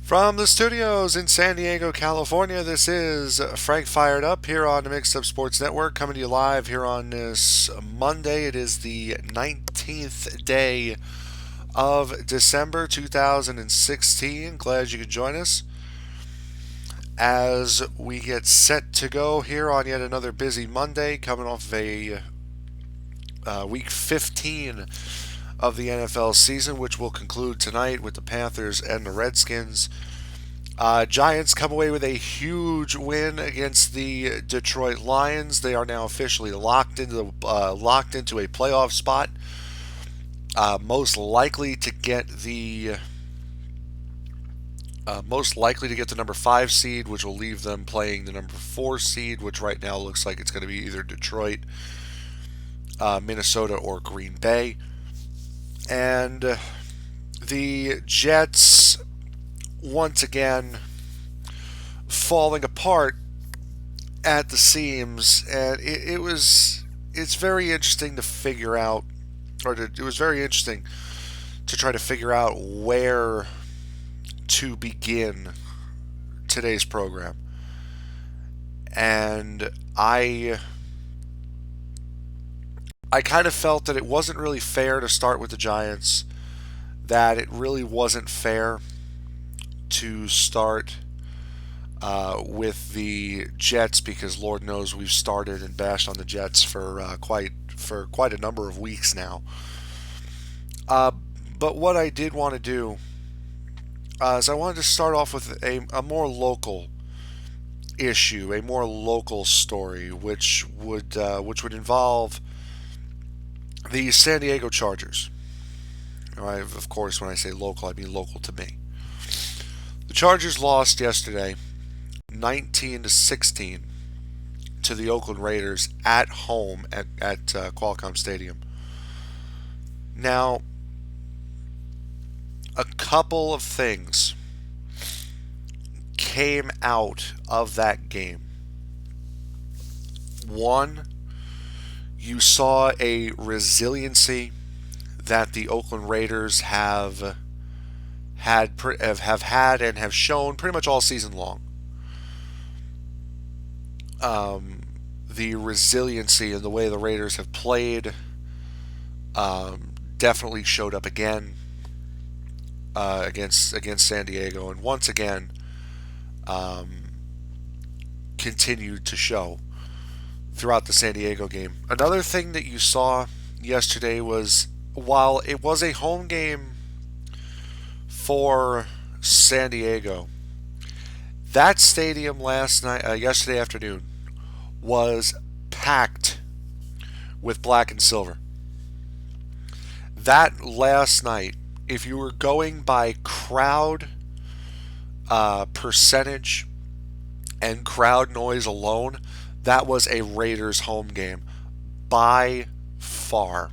From the studios in San Diego, California, this is Frank Fired Up here on the Mixed Up Sports Network, coming to you live here on this Monday. It is the 19th day of December 2016. Glad you could join us as we get set to go here on yet another busy Monday, coming off of a week 15 of the NFL season, which will conclude tonight with the Panthers and the Redskins. Giants come away with a huge win against the Detroit Lions. They are now officially locked into a playoff spot. Most likely to get the number 5 seed, which will leave them playing the number 4 seed, which right now looks like it's going to be either Detroit, Minnesota, or Green Bay. And the Jets, once again, falling apart at the seams. And it's very interesting to figure out, it was very interesting to try to figure out where to begin today's program. And I kind of felt that it wasn't really fair to start with the Giants, that it really wasn't fair to start with the Jets, because Lord knows we've started and bashed on the Jets for quite a number of weeks now. But what I did want to do is I wanted to start off with a more local issue, a more local story, which would involve the San Diego Chargers. Right, of course, when I say local, I mean local to me. The Chargers lost yesterday, 19-16, to the Oakland Raiders at home at Qualcomm Stadium. Now, a couple of things came out of that game. One, you saw a resiliency that the Oakland Raiders have had and have shown pretty much all season long. The resiliency and the way the Raiders have played definitely showed up again against San Diego, and once again continued to show throughout the San Diego game. Another thing that you saw yesterday was, while it was a home game for San Diego, that stadium yesterday afternoon, was packed with black and silver. That last night, if you were going by crowd percentage and crowd noise alone, that was a Raiders home game by far.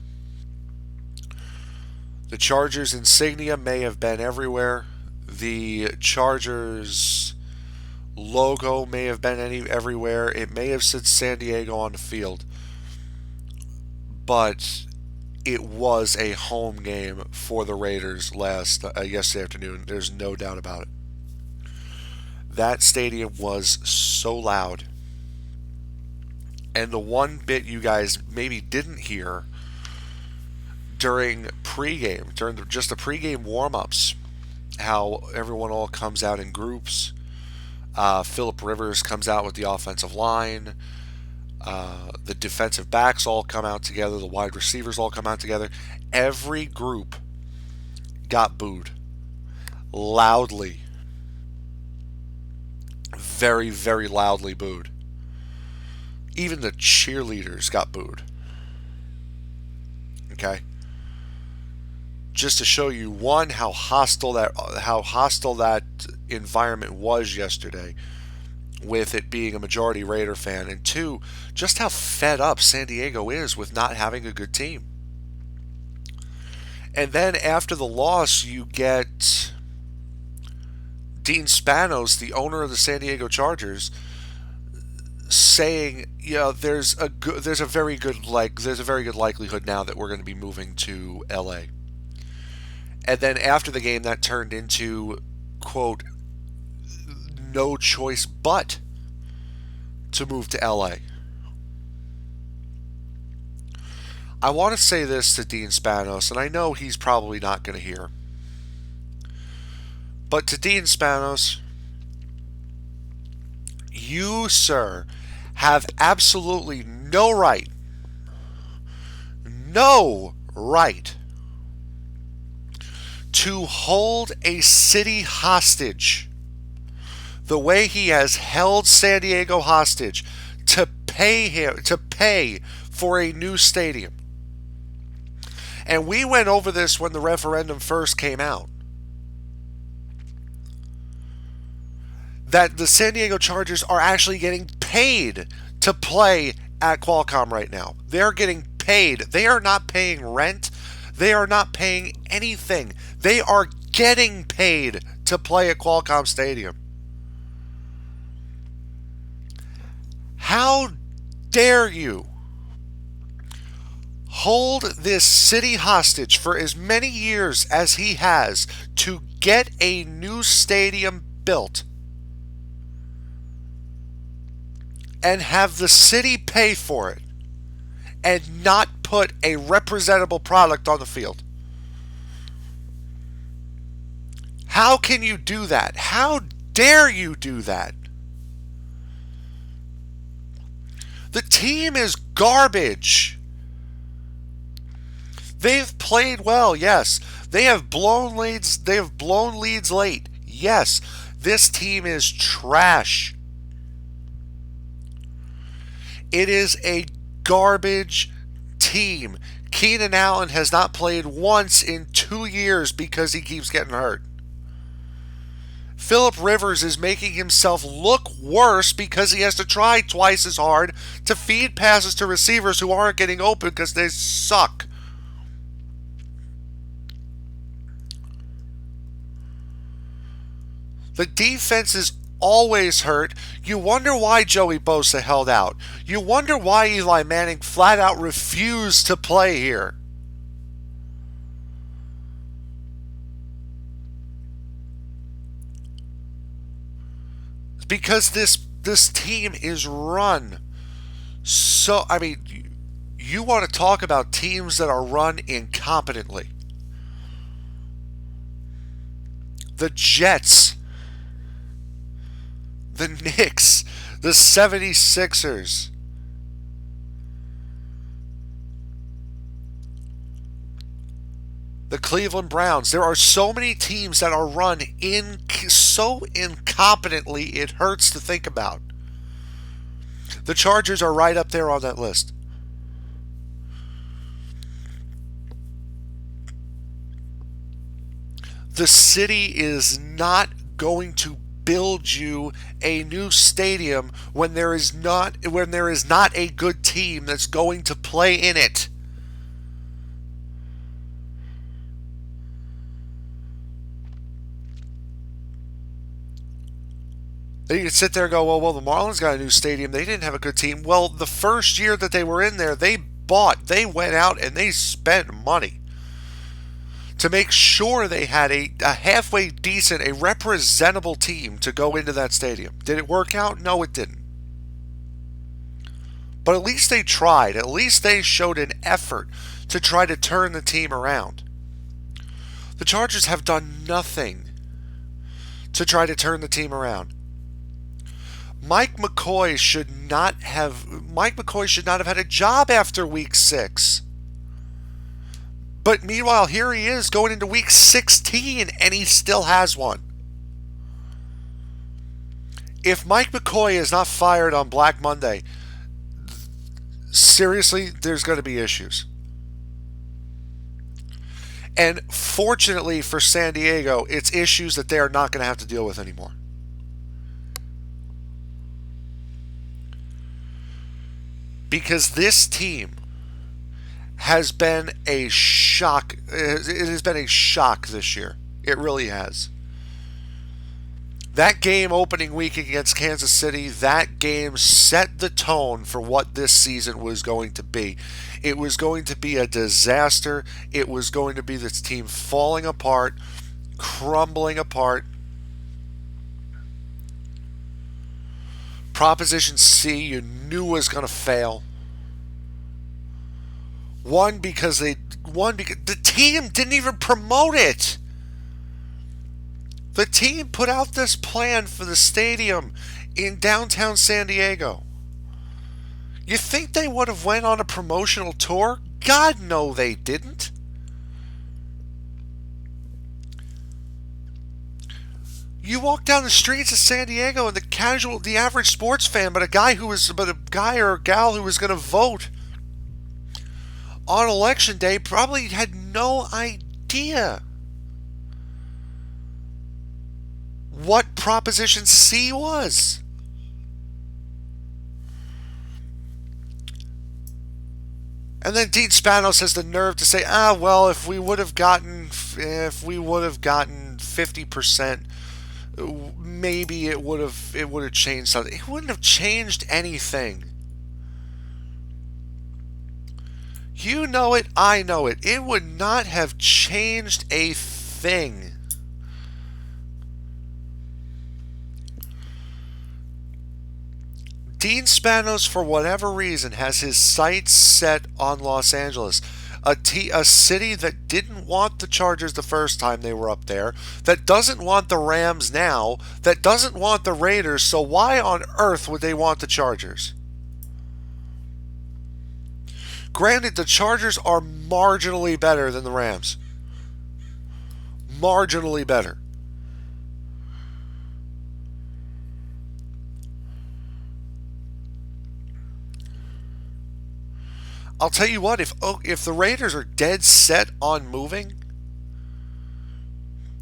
The Chargers insignia may have been everywhere. The Chargers logo may have been everywhere. It may have said San Diego on the field. But it was a home game for the Raiders yesterday afternoon. There's no doubt about it. That stadium was so loud. And the one bit you guys maybe didn't hear during the pregame warm-ups, how everyone all comes out in groups. Phillip Rivers comes out with the offensive line. The defensive backs all come out together. The wide receivers all come out together. Every group got booed loudly. Very, very loudly booed. Even the cheerleaders got booed. Okay? Just to show you, one, how hostile that environment was yesterday, with it being a majority Raider fan, and two, just how fed up San Diego is with not having a good team. And then after the loss, you get Dean Spanos, the owner of the San Diego Chargers, saying, there's a very good likelihood now that we're going to be moving to LA. And then after the game, that turned into, quote, no choice but to move to LA. I want to say this to Dean Spanos, and I know he's probably not going to hear. But to Dean Spanos, you, sir, have absolutely no right to hold a city hostage the way he has held San Diego hostage to pay for a new stadium. And we went over this when the referendum first came out. That the San Diego Chargers are actually getting paid to play at Qualcomm right now. They're getting paid. They are not paying rent. They are not paying anything. They are getting paid to play at Qualcomm Stadium. How dare you hold this city hostage for as many years as he has to get a new stadium built and have the city pay for it and not put a representable product on the field? How can you do that? How dare you do that? The team is garbage. They've played well, yes. They have blown leads. They have blown leads late, yes. This team is trash. It is a garbage team. Keenan Allen has not played once in 2 years because he keeps getting hurt. Phillip Rivers is making himself look worse because he has to try twice as hard to feed passes to receivers who aren't getting open because they suck. The defense is always hurt. You wonder why Joey Bosa held out. You wonder why Eli Manning flat out refused to play here. Because this team is run so, I mean, you want to talk about teams that are run incompetently. The Jets, the Knicks, the 76ers. The Cleveland Browns. There are so many teams that are run so incompetently it hurts to think about. The Chargers are right up there on that list. The city is not going to build you a new stadium when there is not a good team that's going to play in it. You can sit there and go, well, the Marlins got a new stadium. They didn't have a good team. Well, the first year that they were in there, they went out and they spent money to make sure they had a halfway decent, a representable team to go into that stadium. Did it work out? No, it didn't. But at least they tried. At least they showed an effort to try to turn the team around. The Chargers have done nothing to try to turn the team around. Mike McCoy should not have had a job after week 6. But meanwhile, here he is going into week 16 and he still has one. If Mike McCoy is not fired on Black Monday, seriously, there's going to be issues. And fortunately for San Diego, it's issues that they are not going to have to deal with anymore. Because this team has been a shock. It has been a shock this year. It really has. That game opening week against Kansas City, that game set the tone for what this season was going to be. It was going to be a disaster. It was going to be this team falling apart, crumbling apart. Proposition C you knew was going to fail. One because the team didn't even promote it. The team put out this plan for the stadium in downtown San Diego. You think they would have went on a promotional tour? God, no, they didn't. You walk down the streets of San Diego, and the average sports fan, but a guy or a gal who was going to vote on election day probably had no idea what Proposition C was. And then Dean Spanos has the nerve to say, well, if we would have gotten 50%, maybe it would have changed something. It wouldn't have changed anything. You know it, I know it. It would not have changed a thing. Dean Spanos, for whatever reason, has his sights set on Los Angeles, a city that didn't want the Chargers the first time they were up there, that doesn't want the Rams now, that doesn't want the Raiders, so why on earth would they want the Chargers? Granted, the Chargers are marginally better than the Rams. Marginally better. I'll tell you what, if the Raiders are dead set on moving,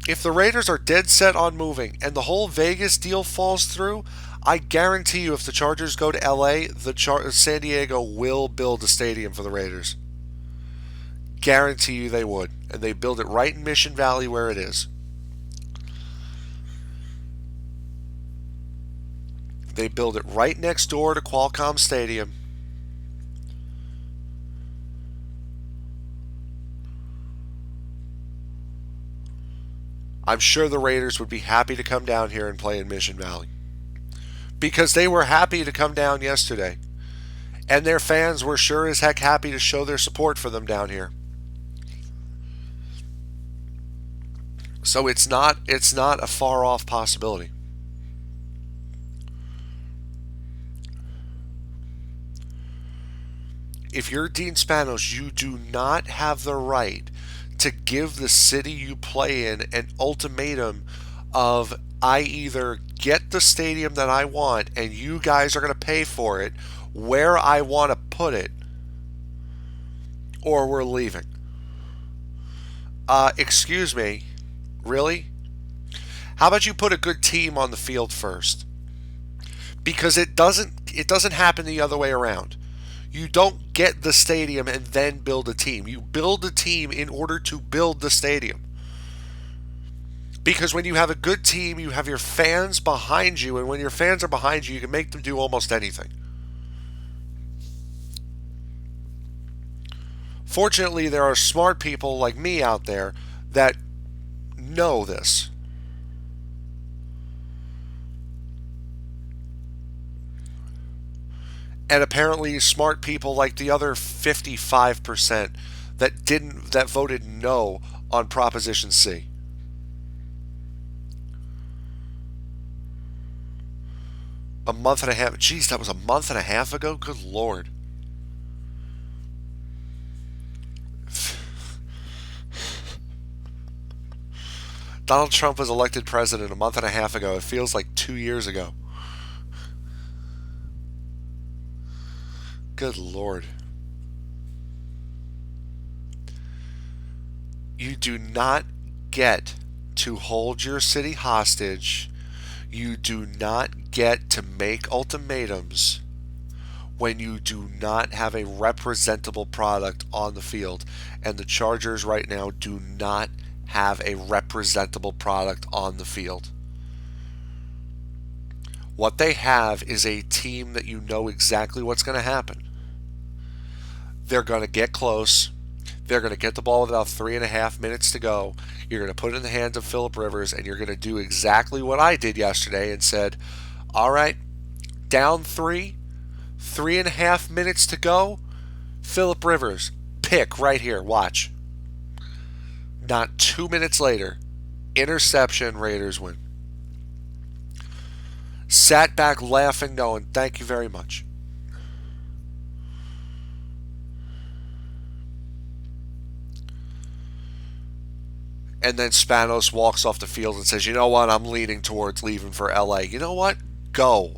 and the whole Vegas deal falls through, I guarantee you if the Chargers go to LA, San Diego will build a stadium for the Raiders. Guarantee you they would. And they build it right in Mission Valley where it is. They build it right next door to Qualcomm Stadium. I'm sure the Raiders would be happy to come down here and play in Mission Valley. Because they were happy to come down yesterday. And their fans were sure as heck happy to show their support for them down here. So it's not a far off possibility. If you're Dean Spanos, you do not have the right to give the city you play in an ultimatum of, I either get the stadium that I want and you guys are going to pay for it where I want to put it, or we're leaving. Excuse me, really? How about you put a good team on the field first? Because it doesn't happen the other way around. You don't get the stadium and then build a team. You build a team in order to build the stadium. Because when you have a good team, you have your fans behind you, and when your fans are behind you, you can make them do almost anything. Fortunately, there are smart people like me out there that know this. And apparently smart people like the other 55% that voted no on Proposition C. A month and a half. Geez, that was a month and a half ago? Good Lord. Donald Trump was elected president a month and a half ago. It feels like 2 years ago. Good Lord. You do not get to hold your city hostage. You do not get to make ultimatums when you do not have a representable product on the field. And the Chargers right now do not have a representable product on the field. What they have is a team that you know exactly what's going to happen. They're going to get close. They're going to get the ball with about 3.5 minutes to go. You're going to put it in the hands of Phillip Rivers, and you're going to do exactly what I did yesterday and said, all right, down 3.5 minutes to go. Phillip Rivers, pick right here. Watch. Not 2 minutes later, interception, Raiders win. Sat back laughing, going, thank you very much. And then Spanos walks off the field and says, you know what, I'm leaning towards leaving for LA. You know what? Go.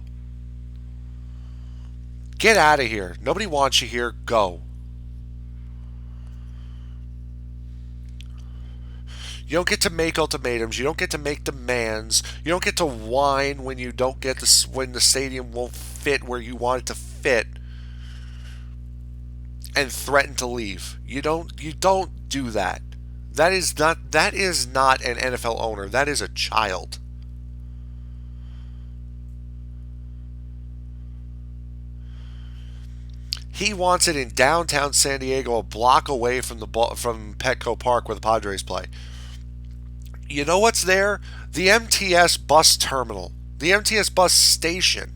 Get out of here. Nobody wants you here. Go. You don't get to make ultimatums. You don't get to make demands. You don't get to whine when you don't get this, when the stadium won't fit where you want it to fit, and threaten to leave. You don't do that. That is not an NFL owner. That is a child. He wants it in downtown San Diego, a block away from from Petco Park where the Padres play. You know what's there? The MTS bus terminal, the MTS bus station,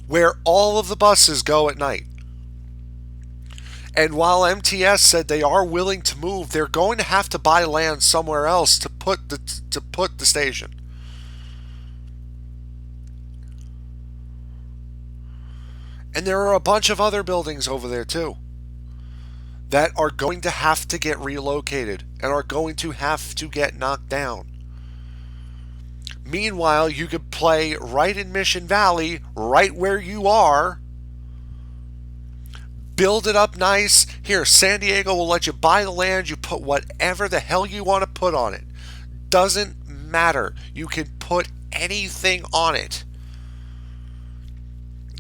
where all of the buses go at night. And while MTS said they are willing to move, they're going to have to buy land somewhere else to put the station. And there are a bunch of other buildings over there too that are going to have to get relocated and are going to have to get knocked down. Meanwhile, you could play right in Mission Valley, right where you are. Build it up nice. Here, San Diego will let you buy the land. You put whatever the hell you want to put on it. Doesn't matter. You can put anything on it.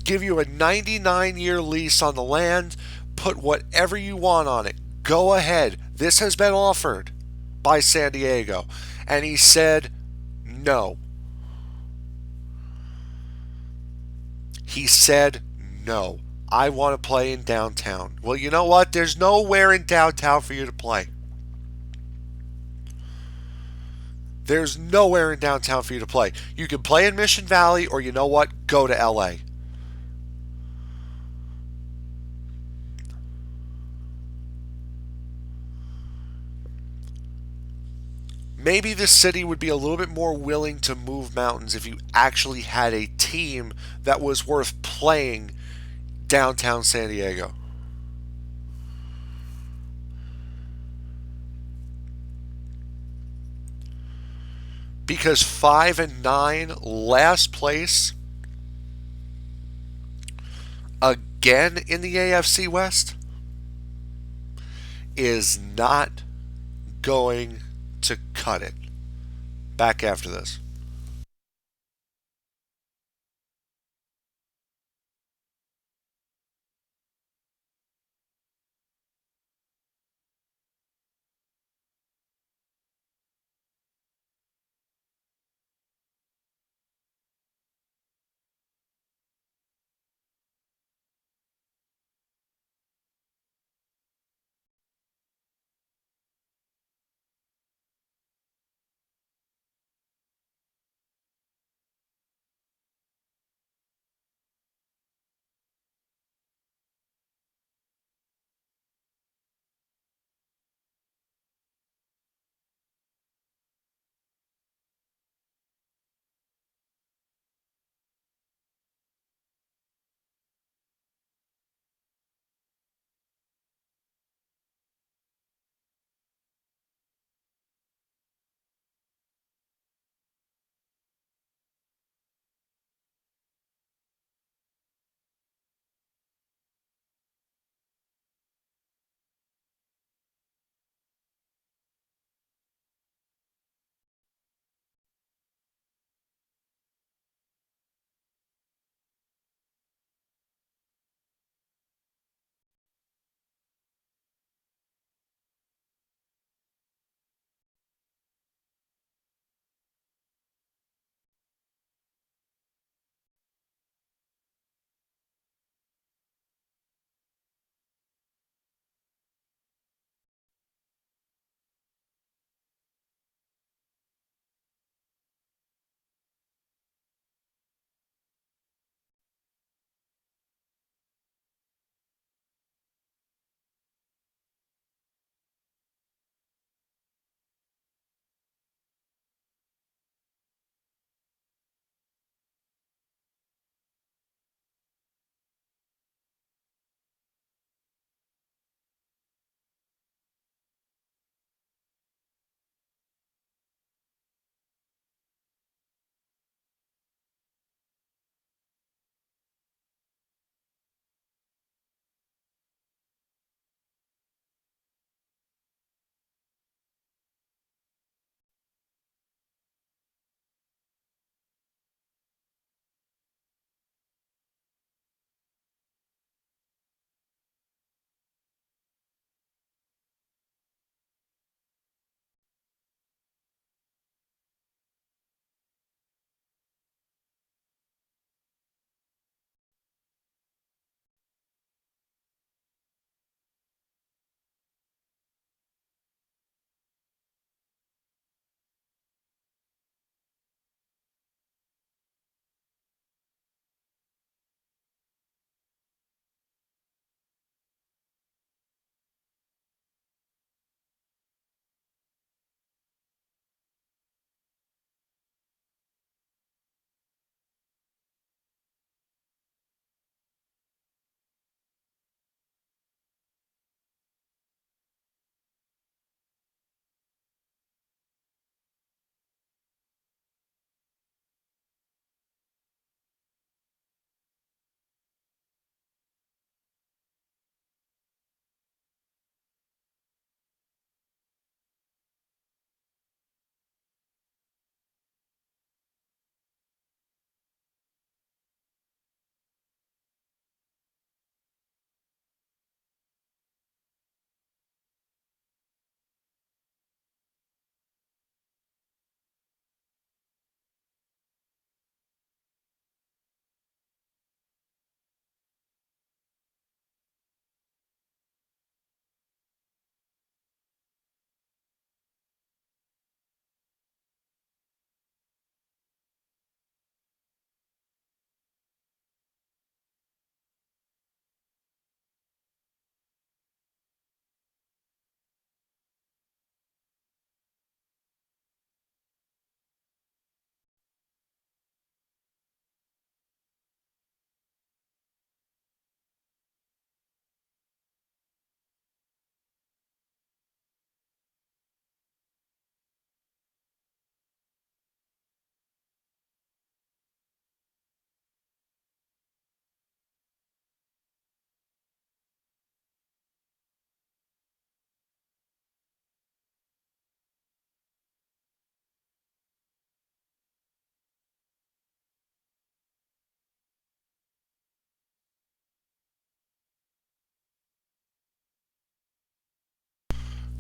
Give you a 99-year lease on the land. Put whatever you want on it. Go ahead. This has been offered by San Diego. And he said no. He said no. I want to play in downtown. Well, you know what? There's nowhere in downtown for you to play. There's nowhere in downtown for you to play. You can play in Mission Valley, or you know what? Go to LA. Maybe the city would be a little bit more willing to move mountains if you actually had a team that was worth playing downtown San Diego. Because 5-9, last place again in the AFC West, is not going to cut it. Back after this.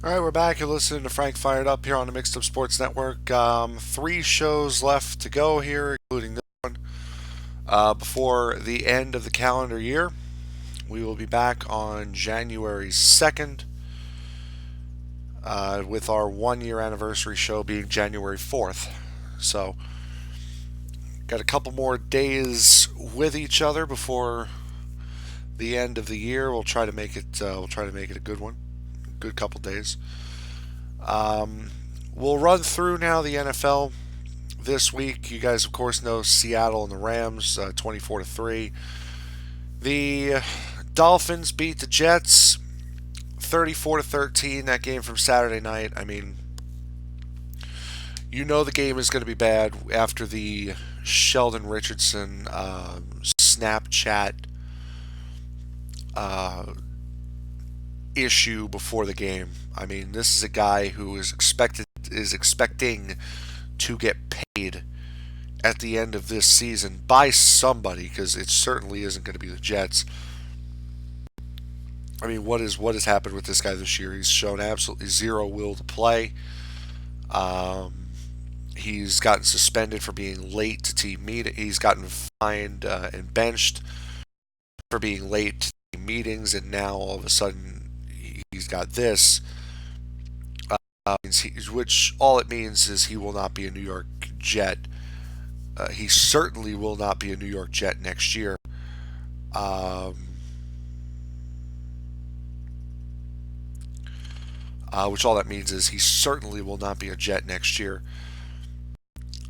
All right, we're back. You're listening to Frank Fired Up here on the Mixed Up Sports Network. Three shows left to go here, including this one. Before the end of the calendar year, we will be back on January 2nd with our 1 year anniversary show being January 4th. So, got a couple more days with each other before the end of the year. We'll try to make it. We'll try to make it a good one, good couple days. We'll run through now the NFL this week. You guys, of course, know Seattle and the Rams, 24-3. The Dolphins beat the Jets, 34-13. That game from Saturday night. I mean, you know the game is going to be bad after the Sheldon Richardson Snapchat issue before the game. I mean, this is a guy who is expecting to get paid at the end of this season by somebody, because it certainly isn't going to be the Jets. I mean, what has happened with this guy this year? He's shown absolutely zero will to play. He's gotten suspended for being late to team meeting. He's gotten fined and benched for being late to team meetings, and now all of a sudden he's got this, which all it means is he will not be a New York Jet. He certainly will not be a New York Jet next year. Which all that means is he certainly will not be a Jet next year.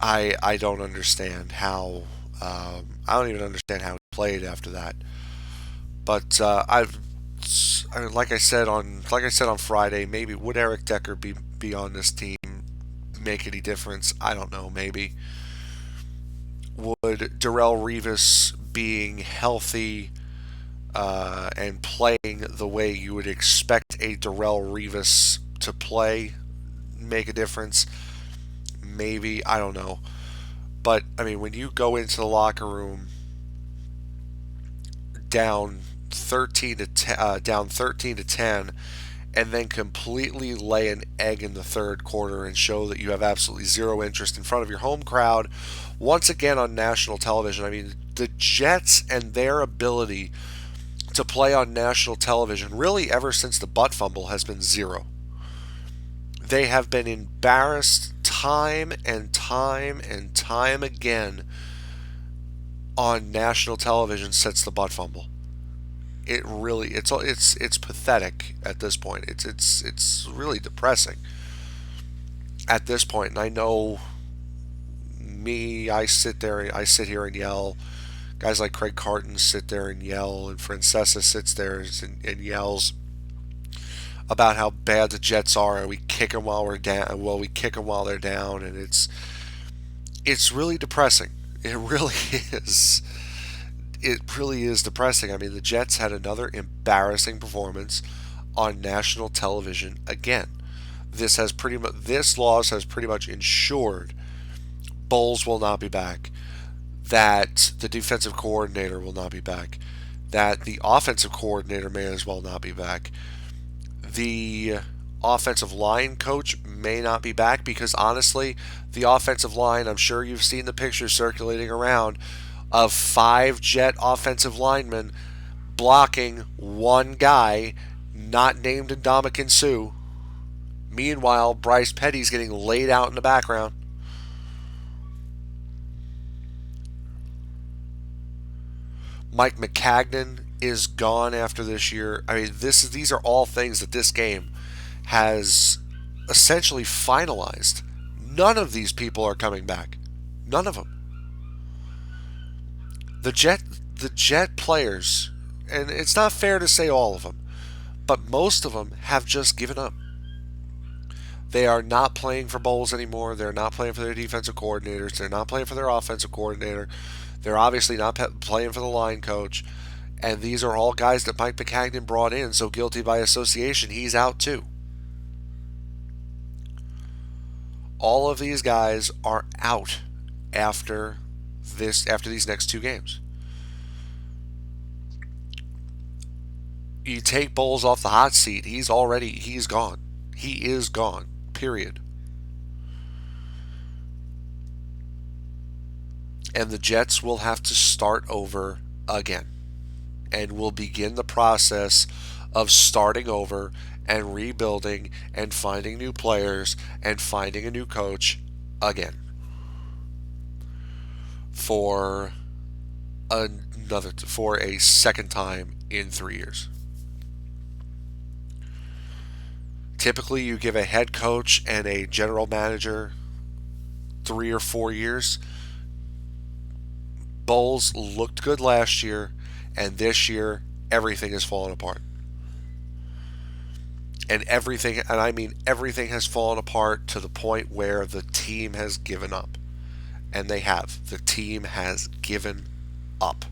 I don't understand how. I don't even understand how he played after that. But I mean, like I said on Friday, maybe would Eric Decker be on this team make any difference? I don't know. Maybe would Darrelle Revis being healthy and playing the way you would expect a Darrelle Revis to play make a difference? Maybe, I don't know. But I mean, when you go into the locker room down 13 to 10, and then completely lay an egg in the third quarter and show that you have absolutely zero interest in front of your home crowd, once again on national television. I mean, the Jets and their ability to play on national television, really ever since the butt fumble, has been zero. They have been embarrassed time and time and time again on national television since the butt fumble. It really, it's pathetic at this point. It's really depressing at this point. And I know me, I sit here and yell. Guys like Craig Carton sit there and yell, and Francesa sits there and yells about how bad the Jets are, and we kick them while we're down. Well, we kick them while they're down, and it's really depressing. It really is. It really is depressing. I mean, the Jets had another embarrassing performance on national television again. This loss has pretty much ensured Bowles will not be back, that the defensive coordinator will not be back, that the offensive coordinator may as well not be back. The offensive line coach may not be back, because honestly, the offensive line, I'm sure you've seen the pictures circulating around of 5 Jet offensive linemen blocking one guy not named Ndamukong Suh. Meanwhile, Bryce Petty's getting laid out in the background. Mike McCagnon is gone after this year. I mean, these are all things that this game has essentially finalized. None of these people are coming back. None of them. The Jet players, and it's not fair to say all of them, but most of them have just given up. They are not playing for Bowles anymore. They're not playing for their defensive coordinators. They're not playing for their offensive coordinator. They're obviously not playing for the line coach. And these are all guys that Mike McCagnon brought in, so guilty by association, he's out too. All of these guys are out after these next 2 games. You take Bowles off the hot seat, he's gone. He is gone. Period. And the Jets will have to start over again. And will begin the process of starting over and rebuilding and finding new players and finding a new coach again for for a second time in 3 years. Typically, you give a head coach and a general manager 3 or 4 years. Bulls looked good last year, and this year everything has fallen apart. And I mean everything has fallen apart to the point where the team has given up. And they have. The team has given up.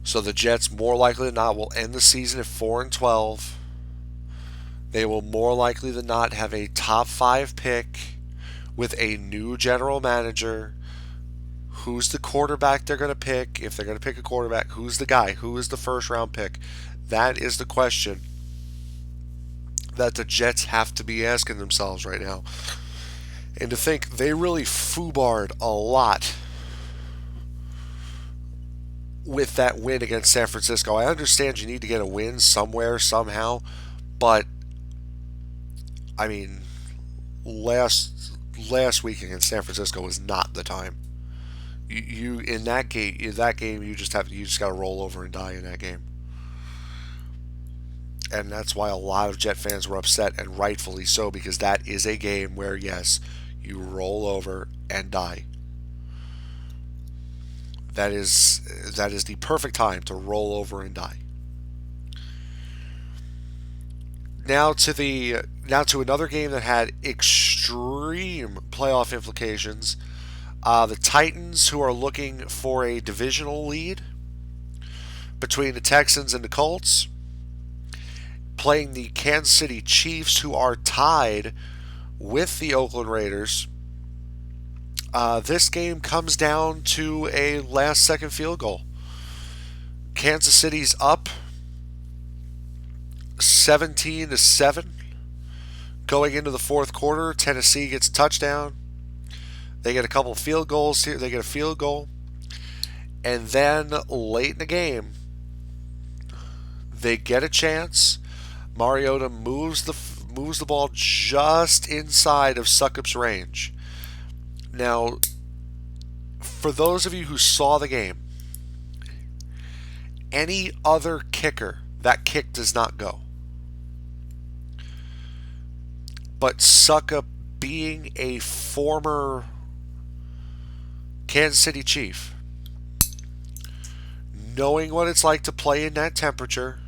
So the Jets, more likely than not, will end the season at 4-12. They will more likely than not have a top 5 pick with a new general manager. Who's the quarterback they're going to pick? If they're going to pick a quarterback, who's the guy? Who is the first round pick? That is the question that the Jets have to be asking themselves right now. And to think they really foobarred a lot with that win against San Francisco. I understand you need to get a win somewhere, somehow, but I mean, last week against San Francisco was not the time. You in that game you just got to roll over and die in that game. And that's why a lot of Jet fans were upset, and rightfully so, because that is a game where, yes, you roll over and die. That is the perfect time to roll over and die. Now to another game that had extreme playoff implications. The Titans, who are looking for a divisional lead between the Texans and the Colts, playing the Kansas City Chiefs, who are tied with the Oakland Raiders. This game comes down to a last-second field goal. Kansas City's up 17-7 going into the fourth quarter. Tennessee gets a touchdown. They get a couple of field goals here. They get a field goal. And then late in the game, they get a chance. Mariota moves the ball just inside of Succop's range. Now, for those of you who saw the game, any other kicker, that kick does not go. But Succop, being a former Kansas City Chief, knowing what it's like to play in that temperature,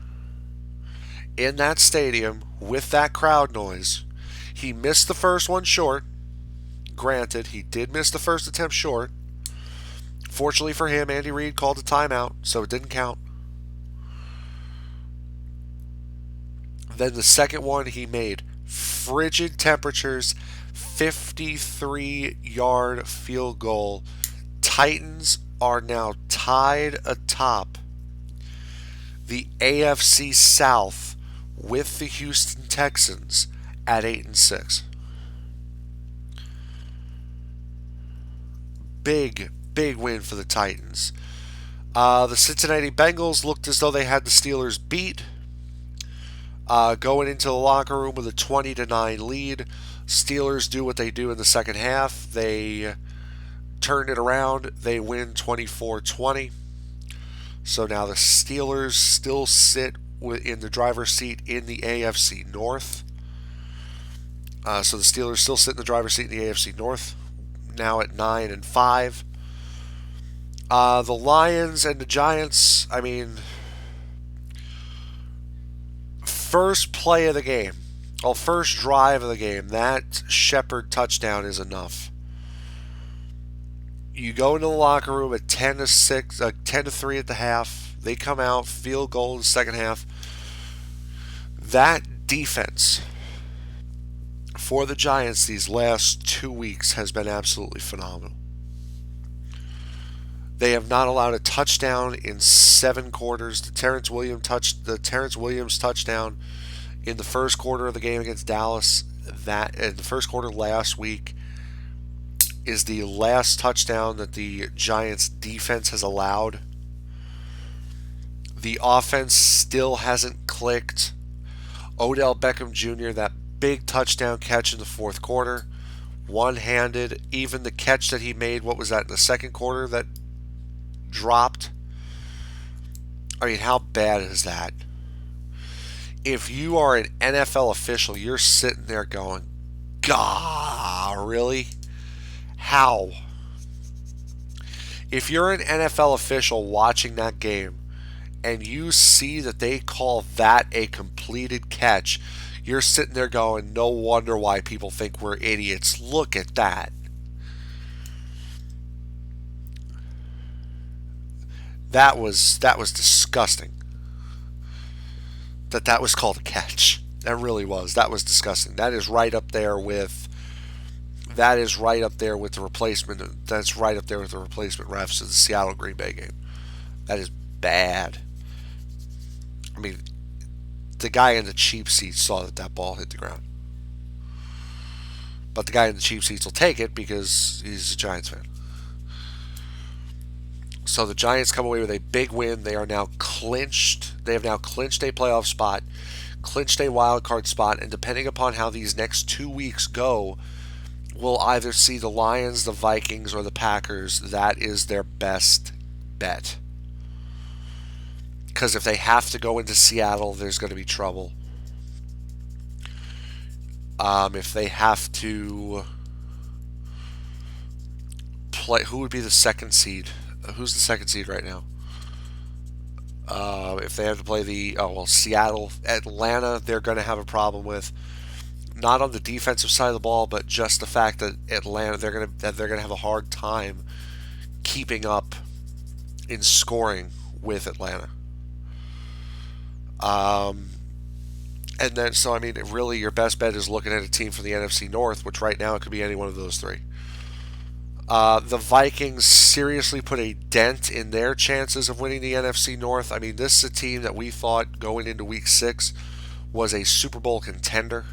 in that stadium, with that crowd noise, he missed the first one short. Granted, he did miss the first attempt short. Fortunately for him, Andy Reid called a timeout, so it didn't count. Then the second one he made, frigid temperatures, 53-yard field goal. Titans are now tied atop the AFC South with the Houston Texans at 8-6. Big win for the Titans. The Cincinnati Bengals looked as though they had the Steelers beat. Going into the locker room with a 20-9 lead. Steelers do what they do in the second half. They turn it around. They win 24-20. So now the Steelers still sit in the driver's seat in the AFC North. So the Steelers still sit in the driver's seat in the AFC North, now at 9-5. The Lions and the Giants, I mean, first play of the game, first drive of the game, that Shepard touchdown is enough. You go into the locker room at 10-6, 10-3 at the half. They come out, field goal in the second half. That defense for the Giants these last 2 weeks has been absolutely phenomenal. They have not allowed a touchdown in 7 quarters. The Terrence Williams touchdown in the first quarter of the game against Dallas, that in the first quarter last week, is the last touchdown that the Giants defense has allowed. The offense still hasn't clicked. Odell Beckham Jr., that big touchdown catch in the fourth quarter, one-handed. Even the catch that he made, what was that, in the second quarter that dropped? I mean, how bad is that? If you are an NFL official, you're sitting there going, "Gah, really? How?" If you're an NFL official watching that game and you see that they call that a completed catch, you're sitting there going, "No wonder why people think we're idiots. Look at that." That was disgusting. That was called a catch. That really was. That was disgusting. That is right up there with the replacement. That's right up there with the replacement refs of the Seattle Green Bay game. That is bad. I mean, the guy in the cheap seats saw that ball hit the ground. But the guy in the cheap seats will take it because he's a Giants fan. So the Giants come away with a big win. They are now clinched. They have now clinched a playoff spot, clinched a wild card spot, and depending upon how these next 2 weeks go, we'll either see the Lions, the Vikings, or the Packers. That is their best bet. Because if they have to go into Seattle, there's going to be trouble. If they have to play, who would be the second seed? Who's the second seed right now? If they have to play Seattle, Atlanta, they're going to have a problem with. Not on the defensive side of the ball, but just the fact that Atlanta, they're going to have a hard time keeping up in scoring with Atlanta. And then, so I mean, really, your best bet is looking at a team from the NFC North, which right now it could be any one of those three. The Vikings seriously put a dent in their chances of winning the NFC North. I mean, this is a team that we thought going into Week 6 was a Super Bowl contender.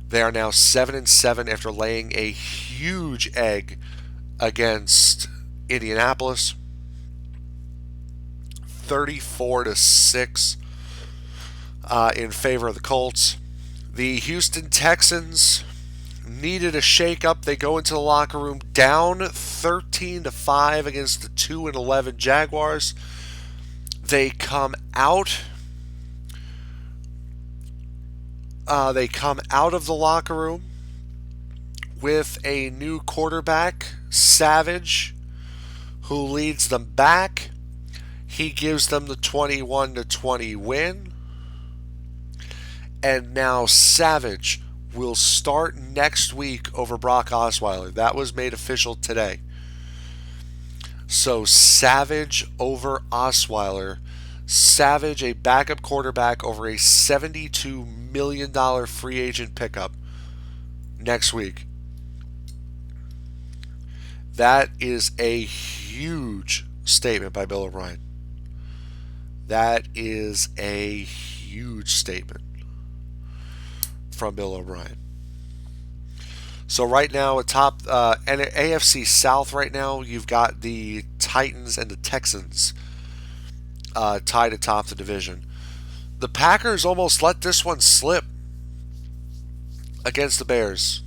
They are now 7-7 after laying a huge egg against Indianapolis, 34-6 in favor of the Colts. The Houston Texans needed a shake-up. They go into the locker room down 13-5 against the 2-11 Jaguars. They come out. They come out of the locker room with a new quarterback, Savage, who leads them back. He gives them the 21-20 win. And now Savage will start next week over Brock Osweiler. That was made official today. So Savage over Osweiler. Savage, a backup quarterback, over a $72 million free agent pickup next week. That is a huge statement by Bill O'Brien. That is a huge statement from Bill O'Brien. So right now, atop AFC South right now, you've got the Titans and the Texans tied atop the division. The Packers almost let this one slip against the Bears.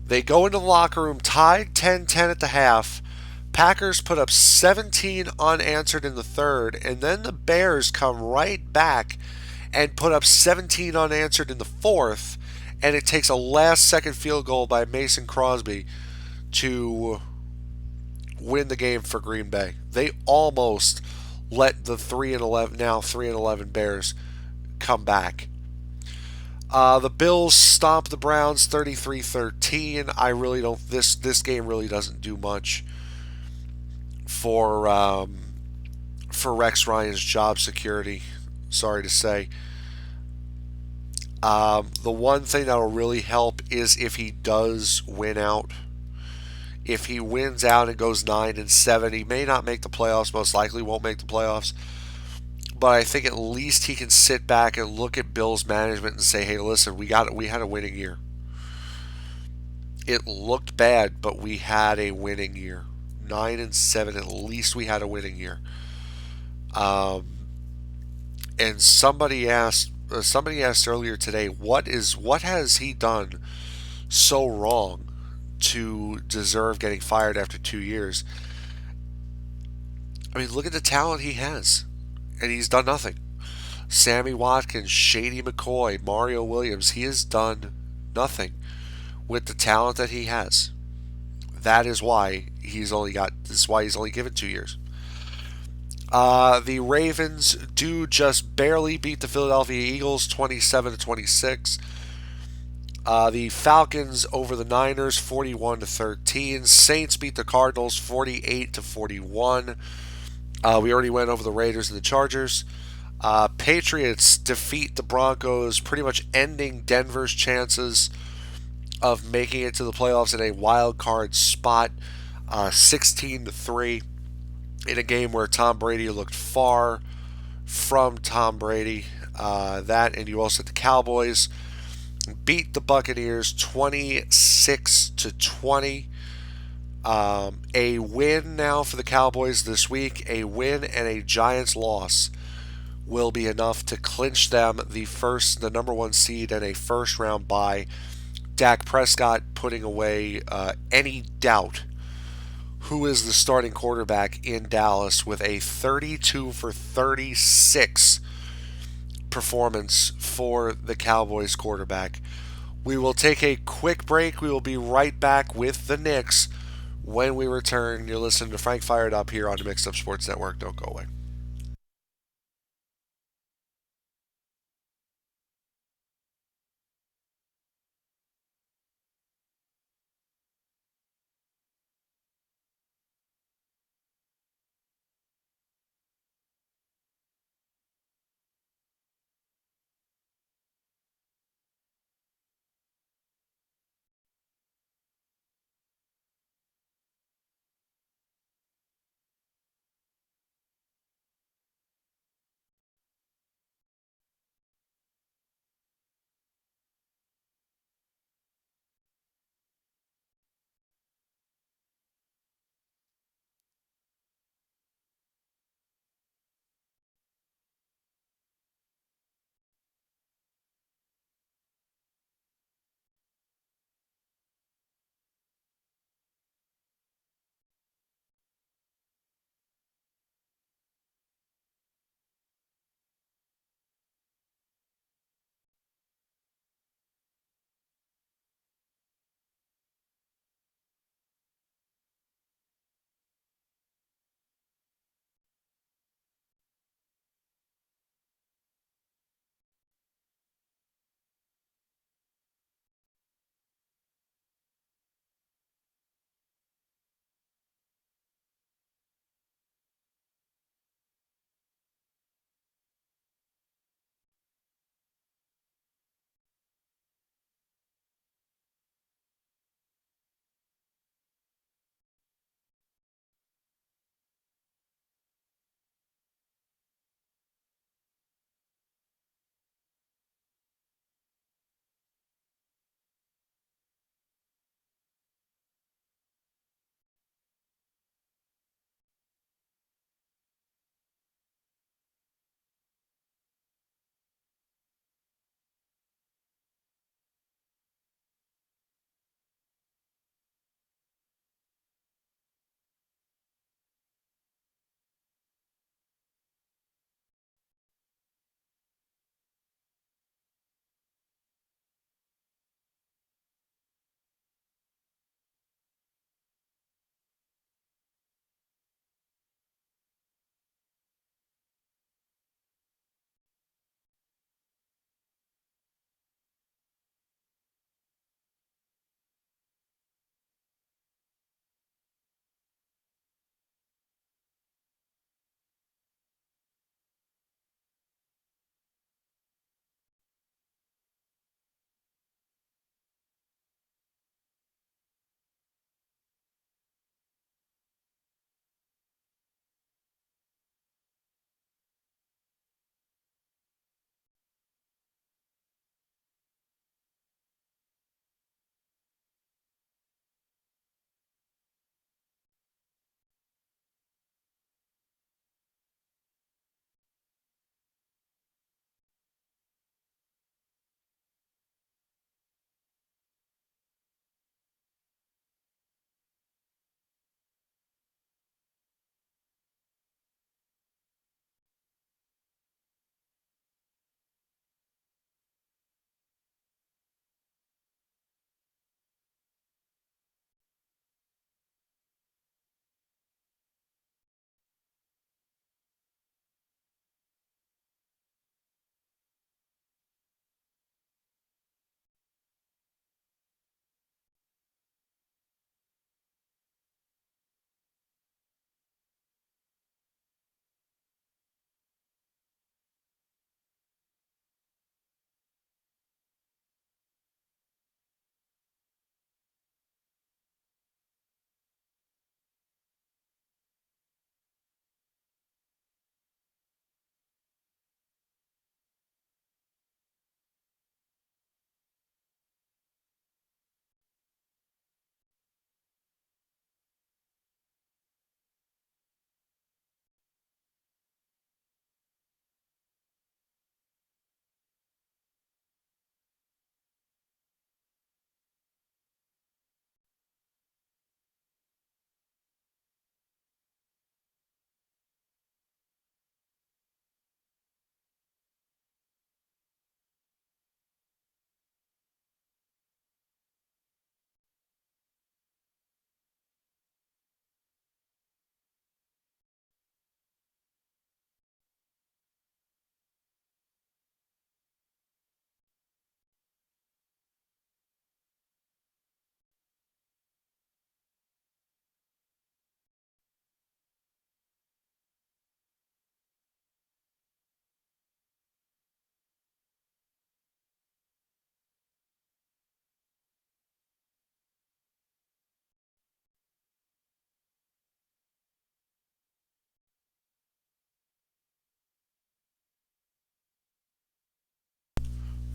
They go into the locker room tied 10-10 at the half. Packers put up 17 unanswered in the third, and then the Bears come right back and put up 17 unanswered in the fourth, and it takes a last-second field goal by Mason Crosby to win the game for Green Bay. They almost let the 3-11 Bears come back. The Bills stomp the Browns 33-13. I really don't. This game really doesn't do much for Rex Ryan's job security. Sorry to say. The one thing that will really help is if he does win out. If he wins out and goes 9-7, he may not make the playoffs. Most likely won't make the playoffs. But I think at least he can sit back and look at Bill's management and say, "Hey, listen, we had a winning year. It looked bad, but we had a winning year. 9-7, at least we had a winning year." Um, and somebody asked earlier today, what has he done so wrong to deserve getting fired after 2 years? I mean, look at the talent he has, and he's done nothing. Sammy Watkins, Shady McCoy, Mario Williams, he has done nothing with the talent that he has. That is why he's only given 2 years. The Ravens do just barely beat the Philadelphia Eagles 27-26. The Falcons over the Niners 41-13. Saints beat the Cardinals 48-41. We already went over the Raiders and the Chargers. Patriots defeat the Broncos, pretty much ending Denver's chances of making it to the playoffs in a wild card spot, 16-3, in a game where Tom Brady looked far from Tom Brady. That, and you also had the Cowboys beat the Buccaneers 26-20. A win now for the Cowboys this week. A win and a Giants loss will be enough to clinch them the number one seed and a first round bye. Dak Prescott putting away any doubt who is the starting quarterback in Dallas with a 32 for 36 performance for the Cowboys quarterback. We will take a quick break. We will be right back with the Knicks when we return. You're listening to Frank Fired Up here on the Mixed Up Sports Network. Don't go away.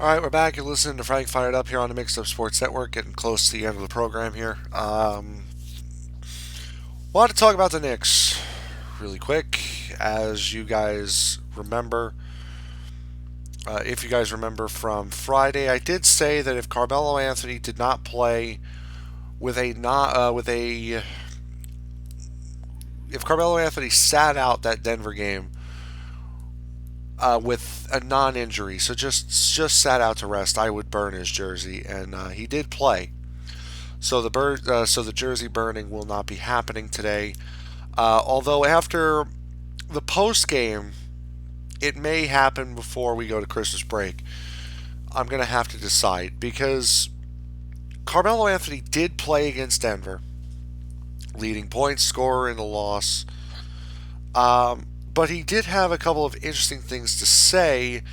All right, we're back. You're listening to Frank Fired Up here on the Mixed Up Sports Network, getting close to the end of the program here. Wanted to talk about the Knicks really quick. As you guys remember, if you guys remember from Friday, I did say that if Carmelo Anthony did not play with a not with a if Carmelo Anthony sat out that Denver game with a non-injury, so just sat out to rest, I would burn his jersey, and he did play. So the jersey burning will not be happening today. Although after the post game, it may happen before we go to Christmas break. I'm gonna have to decide because Carmelo Anthony did play against Denver, leading point scorer in the loss. But he did have a couple of interesting things to say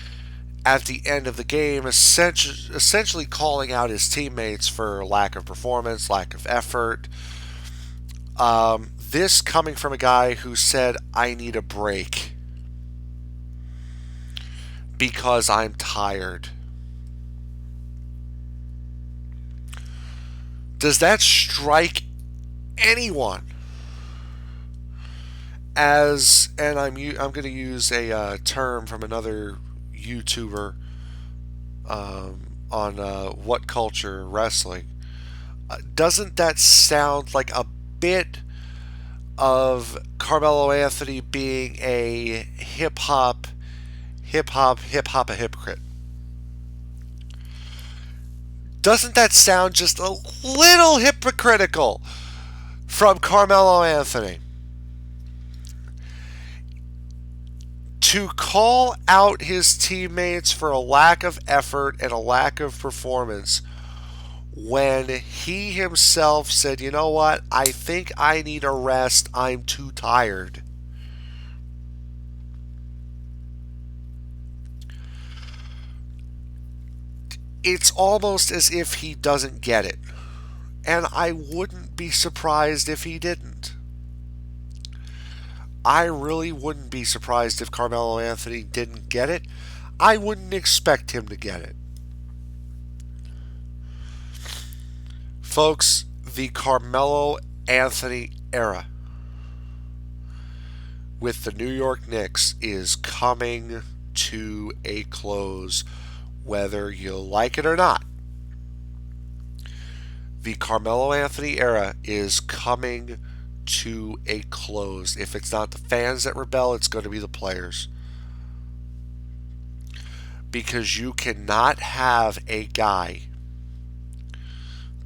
at the end of the game, essentially calling out his teammates for lack of performance, lack of effort. This coming from a guy who said, I need a break because I'm tired. Does that strike anyone? And I'm going to use a term from another YouTuber on What Culture Wrestling. Doesn't that sound like a bit of Carmelo Anthony being a hip hop a hypocrite? Doesn't that sound just a little hypocritical from Carmelo Anthony? To call out his teammates for a lack of effort and a lack of performance when he himself said, you know what, I think I need a rest, I'm too tired. It's almost as if he doesn't get it. And I wouldn't be surprised if he didn't. I really wouldn't be surprised if Carmelo Anthony didn't get it. I wouldn't expect him to get it. Folks, the Carmelo Anthony era with the New York Knicks is coming to a close, whether you like it or not. The Carmelo Anthony era is coming to a close. If it's not the fans that rebel, it's going to be the players. Because you cannot have a guy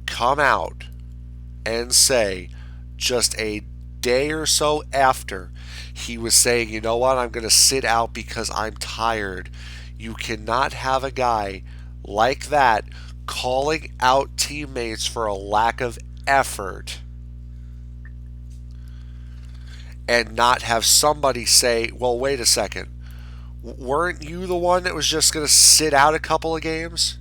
come out and say just a day or so after he was saying, you know what, I'm going to sit out because I'm tired. You cannot have a guy like that calling out teammates for a lack of effort and not have somebody say, well, wait a second, weren't you the one that was just going to sit out a couple of games?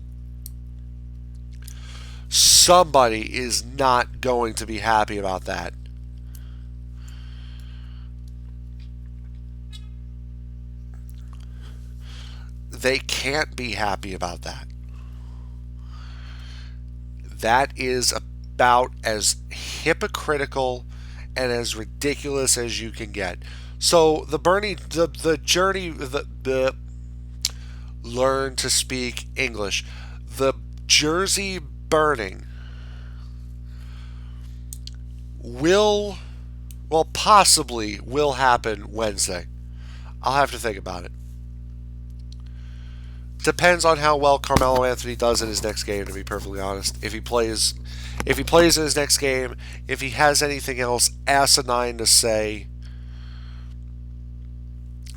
Somebody is not going to be happy about that. They can't be happy about that. That is about as hypocritical and as ridiculous as you can get. So the journey, the learn to speak English, the jersey burning possibly will happen Wednesday. I'll have to think about it. Depends on how well Carmelo Anthony does in his next game, to be perfectly honest. If he plays in his next game, if he has anything else asinine to say,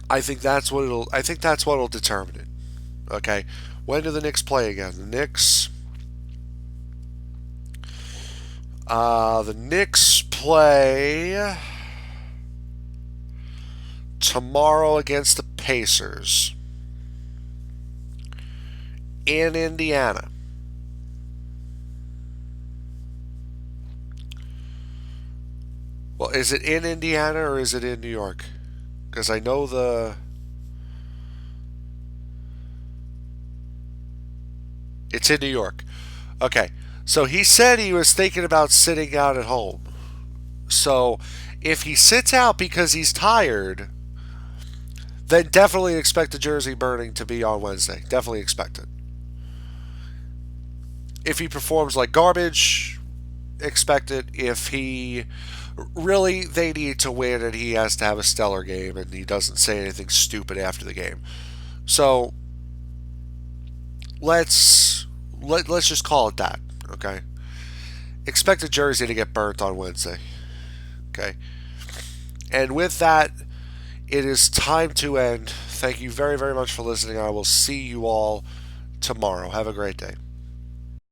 I think that's what'll determine it. Okay. When do the Knicks play again? The Knicks play tomorrow against the Pacers in Indiana. Well, is it in Indiana or is it in New York? Because I know It's in New York. Okay. So he said he was thinking about sitting out at home. So if he sits out because he's tired, then definitely expect the jersey burning to be on Wednesday. Definitely expect it. If he performs like garbage, expect it. If he really, they need to win and he has to have a stellar game and he doesn't say anything stupid after the game. So let's just call it that. Okay. Expect the jersey to get burnt on Wednesday. Okay. And with that, it is time to end. Thank you very, very much for listening. I will see you all tomorrow. Have a great day.